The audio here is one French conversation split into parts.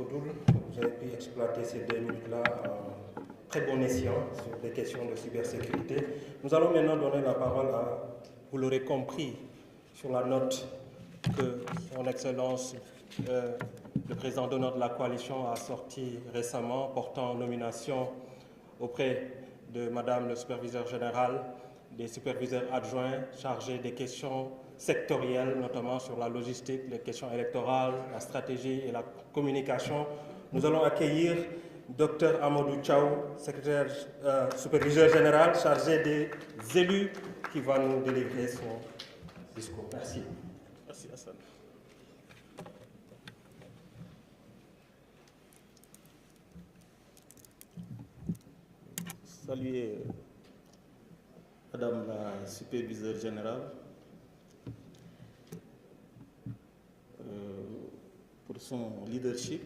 Doul. Vous avez pu exploiter ces 2 minutes-là en très bon escient sur des questions de cybersécurité. Nous allons maintenant donner la parole à, vous l'aurez compris, sur la note que Son Excellence, le président d'honneur de la coalition, a sortie récemment, portant nomination auprès de Madame le superviseur général, des superviseurs adjoints chargés des questions sectorielles, notamment sur la logistique, les questions électorales, la stratégie et la communication. Nous allons accueillir Dr Amadou Thiaw, superviseur général chargé des élus, qui va nous délivrer son discours. Merci. Merci Hassan. Saluer Madame la superviseure générale pour son leadership,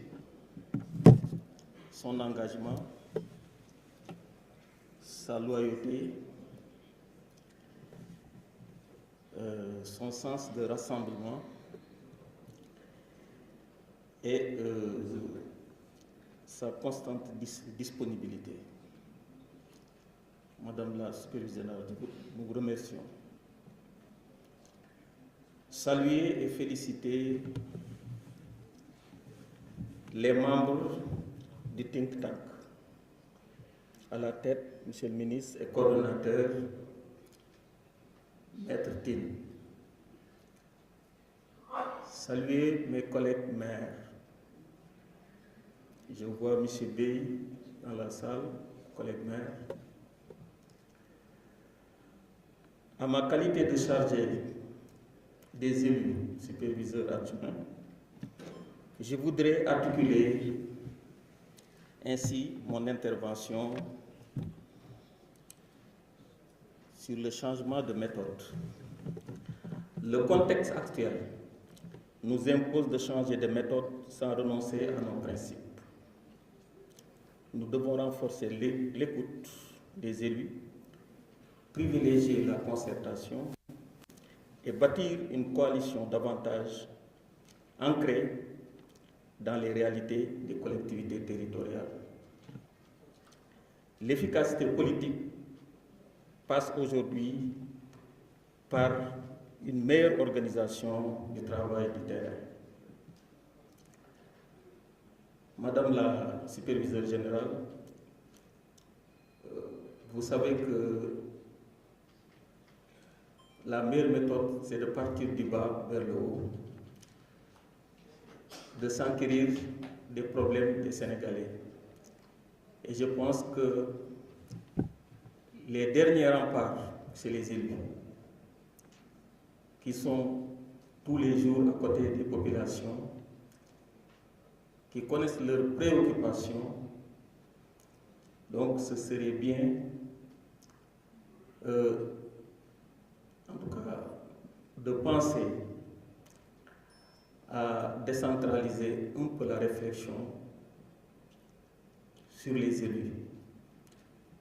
son engagement, sa loyauté, son sens de rassemblement et sa constante disponibilité. Madame la superviseure générale, nous vous remercions. Saluer et féliciter les membres du think tank, à la tête, Monsieur le ministre et coordonnateur, Maître Tin. Saluer mes collègues maires. Je vois M. Bey dans la salle, collègue maire. À ma qualité de chargé des élus superviseurs adjoints, je voudrais articuler ainsi mon intervention sur le changement de méthode. Le contexte actuel nous impose de changer de méthode sans renoncer à nos principes. Nous devons renforcer l'écoute des élus, privilégier la concertation et bâtir une coalition davantage ancrée dans les réalités des collectivités territoriales. L'efficacité politique passe aujourd'hui par une meilleure organisation du travail du terrain. Madame la superviseure générale, vous savez que la meilleure méthode, c'est de partir du bas vers le haut, de s'enquérir des problèmes des Sénégalais. Et je pense que les derniers remparts, c'est les élus, qui sont tous les jours à côté des populations, qui connaissent leurs préoccupations. Donc ce serait bien, en tout cas, de penser à décentraliser un peu la réflexion sur les élus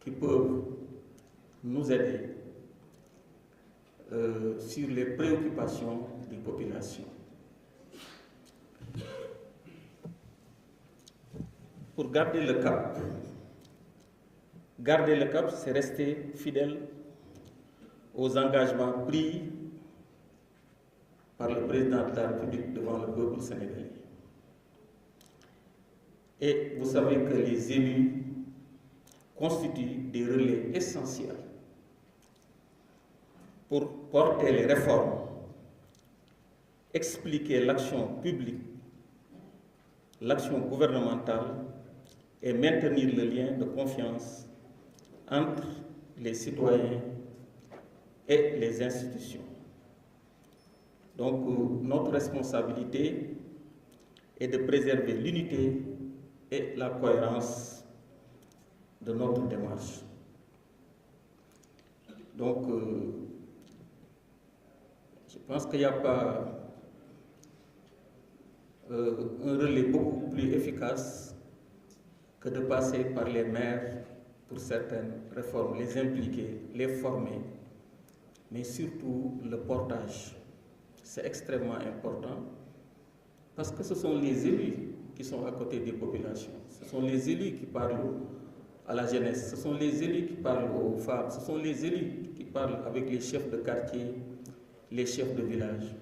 qui peuvent nous aider sur les préoccupations des populations. Pour garder le cap, c'est rester fidèle aux engagements pris par le président de la République devant le peuple sénégalais. Et vous savez que les élus constituent des relais essentiels pour porter les réformes, expliquer l'action publique, l'action gouvernementale et maintenir le lien de confiance entre les citoyens et les institutions. Donc, notre responsabilité est de préserver l'unité et la cohérence de notre démarche. Donc, je pense qu'il n'y a pas un relais beaucoup plus efficace que de passer par les maires pour certaines réformes, les impliquer, les former, mais surtout le portage. C'est extrêmement important parce que ce sont les élus qui sont à côté des populations. Ce sont les élus qui parlent à la jeunesse, ce sont les élus qui parlent aux femmes, ce sont les élus qui parlent avec les chefs de quartier, les chefs de village.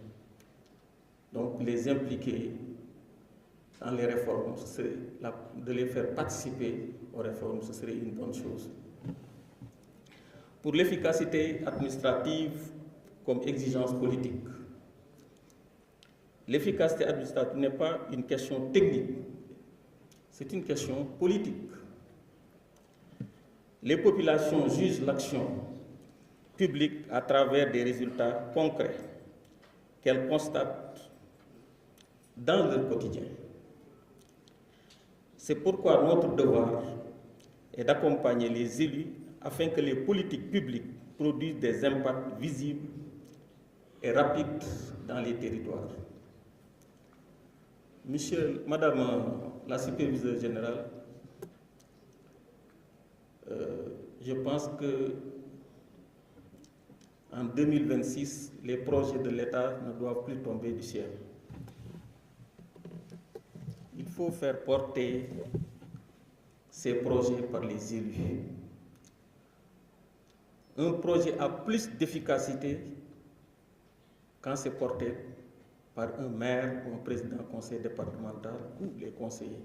Donc les impliquer dans les réformes, de les faire participer aux réformes, ce serait une bonne chose. Pour l'efficacité administrative comme exigence politique, l'efficacité administrative n'est pas une question technique, c'est une question politique. Les populations jugent l'action publique à travers des résultats concrets qu'elles constatent dans leur quotidien. C'est pourquoi notre devoir est d'accompagner les élus afin que les politiques publiques produisent des impacts visibles et rapides dans les territoires. Madame la superviseure générale, je pense que en 2026, les projets de l'État ne doivent plus tomber du ciel. Il faut faire porter ces projets par les élus. Un projet a plus d'efficacité quand c'est porté par un maire ou un président du conseil départemental ou les conseillers.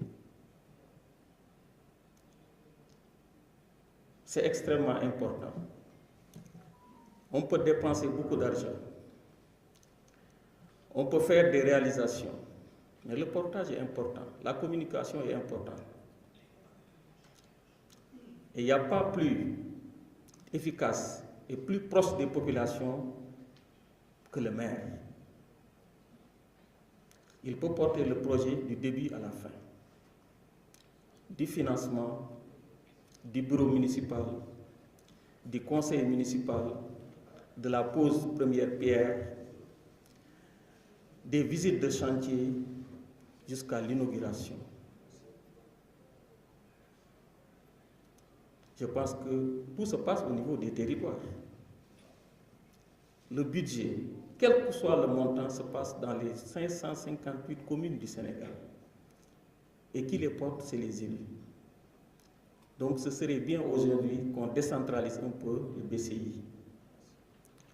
C'est extrêmement important. On peut dépenser beaucoup d'argent. On peut faire des réalisations. Mais le portage est important. La communication est importante. Et il n'y a pas plus efficace et plus proche des populations que le maire. Il peut porter le projet du début à la fin. Du financement, du bureau municipal, du conseil municipal, de la pose première pierre, des visites de chantier jusqu'à l'inauguration. Je pense que tout se passe au niveau des territoires. Le budget, quel que soit le montant, se passe dans les 558 communes du Sénégal. Et qui les porte, c'est les élus. Donc ce serait bien aujourd'hui qu'on décentralise un peu le BCI.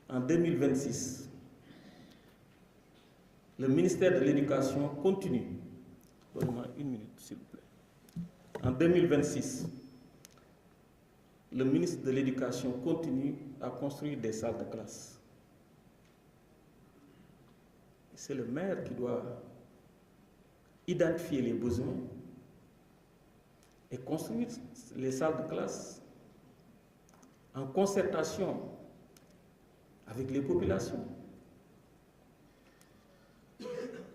En 2026, le ministère de l'Éducation continue. Donnez-moi une minute, s'il vous plaît. En 2026, le ministre de l'Éducation continue à construire des salles de classe. C'est le maire qui doit identifier les besoins et construire les salles de classe en concertation avec les populations.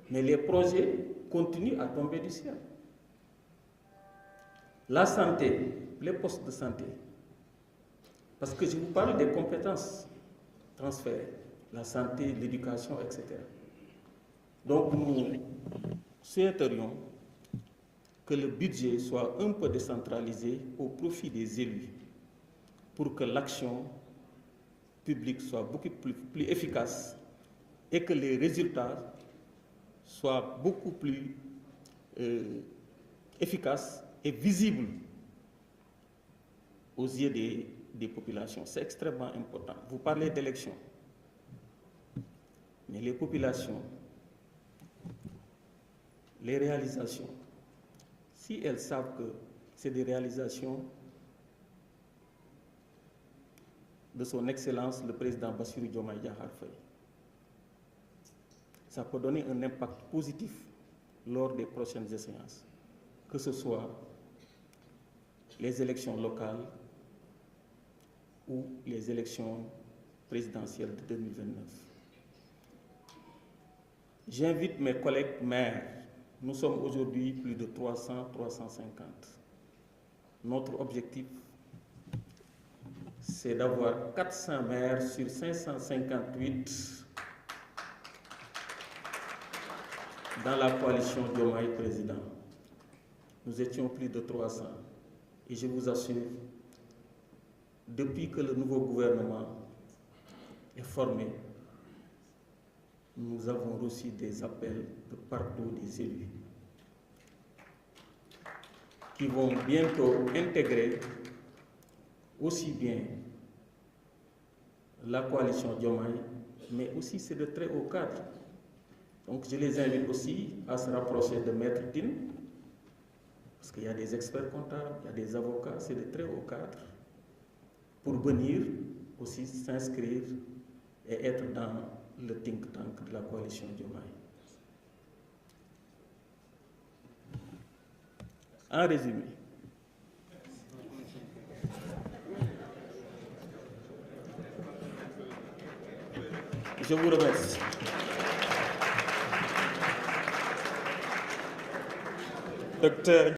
Mais les projets continuent à tomber du ciel. La santé, les postes de santé, parce que je vous parle des compétences transférées, la santé, l'éducation, etc. Donc nous souhaiterions que le budget soit un peu décentralisé au profit des élus pour que l'action publique soit beaucoup plus efficace et que les résultats soient beaucoup plus efficaces et visibles aux yeux des populations. C'est extrêmement important. Vous parlez d'élections, mais les populations, les réalisations, si elles savent que c'est des réalisations de son Excellence le président Bassirou Diomaye Diakhar Faye, ça peut donner un impact positif lors des prochaines échéances, que ce soit les élections locales ou les élections présidentielles de 2029. J'invite mes collègues maires. Nous sommes aujourd'hui plus de 300, 350. Notre objectif, c'est d'avoir 400 maires sur 558 dans la coalition Diomaye Président. Nous étions plus de 300. Et je vous assure, depuis que le nouveau gouvernement est formé, nous avons reçu des appels de partout des élus qui vont bientôt intégrer aussi bien la coalition Diomaye, mais aussi c'est de très haut cadre. Donc je les invite aussi à se rapprocher de Maître Tine, parce qu'il y a des experts comptables, il y a des avocats, c'est de très haut cadre, pour venir aussi s'inscrire et être dans le think tank de la coalition Diomaye. En résumé, je vous remercie. Docteur